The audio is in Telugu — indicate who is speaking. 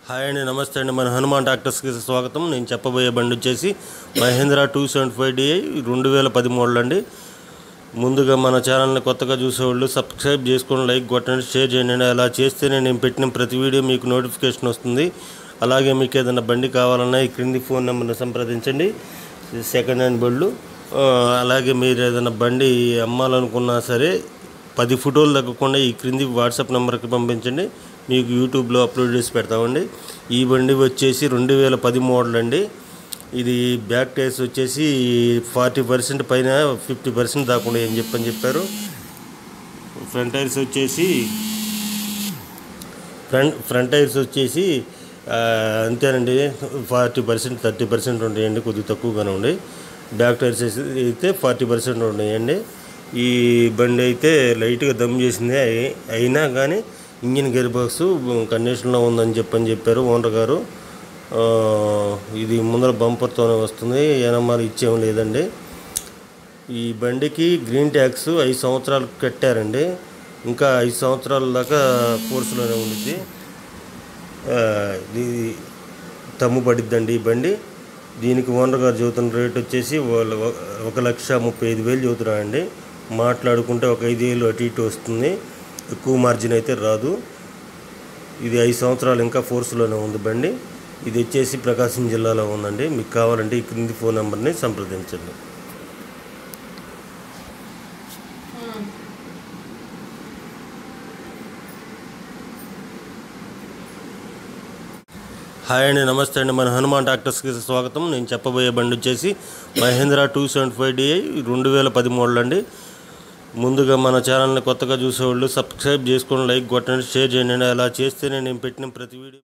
Speaker 1: హాయ్ అండి, నమస్తే అండి. మన హనుమాన్ ట్రాక్టర్స్కి స్వాగతం. నేను చెప్పబోయే బండి వచ్చేసి మహేంద్ర 275DI 2013 అండి. ముందుగా మన ఛానల్ని కొత్తగా చూసేవాళ్ళు సబ్స్క్రైబ్ చేసుకోండి, లైక్ కొట్టండి, షేర్ చేయండి. అలా చేస్తేనే నేను పెట్టిన ప్రతి వీడియో మీకు నోటిఫికేషన్ వస్తుంది. అలాగే మీకు ఏదైనా బండి కావాలన్నా ఈ క్రింది ఫోన్ నెంబర్ని సంప్రదించండి. సెకండ్ హ్యాండ్ బళ్ళు, అలాగే మీరు ఏదైనా బండి అమ్మాలనుకున్నా సరే 10 ఫోటోలు తగ్గకుండా ఈ క్రింది వాట్సాప్ నెంబర్కి పంపించండి. మీకు యూట్యూబ్లో అప్లోడ్ చేసి పెడతామండి. ఈ బండి వచ్చేసి 2010 మోడల్ అండి. ఇది బ్యాక్ టైర్స్ వచ్చేసి 40% పైన 50% దాకుండా ఏం చెప్పారు. ఫ్రంట్ టైర్స్ వచ్చేసి అంతేనండి, 40% 30% ఉంటాయండి, కొద్దిగా తక్కువగానే ఉండి. బ్యాక్ టైర్స్ అయితే 40% ఉన్నాయండి. ఈ బండి అయితే లైట్గా దమ్ చేసింది, అయినా కానీ ఇంజిన్ గేర్ బాక్స్ కండిషన్లో ఉందని చెప్పారు ఓనర్ గారు. ఇది ముందర బంపర్తోనే వస్తుంది, ఎనమాలు ఇచ్చేం లేదండి. ఈ బండికి గ్రీన్ ట్యాక్స్ 5 సంవత్సరాలు కట్టారండి. ఇంకా 5 సంవత్సరాల దాకా కోర్సులోనే ఉండిద్ది. ఇది తమ్ము పడిద్దండి ఈ బండి. దీనికి ఓనర్ గారు చెబుతున్న రేట్ వచ్చేసి 1,35,000 చెబుతున్నారండి. మాట్లాడుకుంటే ఒక 5,000 అటు ఇటు వస్తుంది, ఎక్కువ మార్జిన్ అయితే రాదు. ఇది 5 సంవత్సరాలు ఇంకా ఫోర్స్లోనే ఉంది బండి. ఇది వచ్చేసి ప్రకాశం జిల్లాలో ఉందండి. మీకు కావాలంటే ఈ క్రింది ఫోన్ నెంబర్ని సంప్రదించండి. హాయ్ అండి, నమస్తే అండి. మన హనుమాన్ ట్రాక్టర్స్కి స్వాగతం. నేను చెప్పబోయే బండి వచ్చేసి మహేంద్ర 275DI 2013 అండి. ముందుగా మన ఛానల్ని కొత్తగా చూసేవాళ్ళు సబ్స్క్రైబ్ చేసుకోండి, లైక్ కొట్టండి, షేర్ చేయండి. అలా చేస్తేనే నేను పెట్టిన ప్రతి వీడియో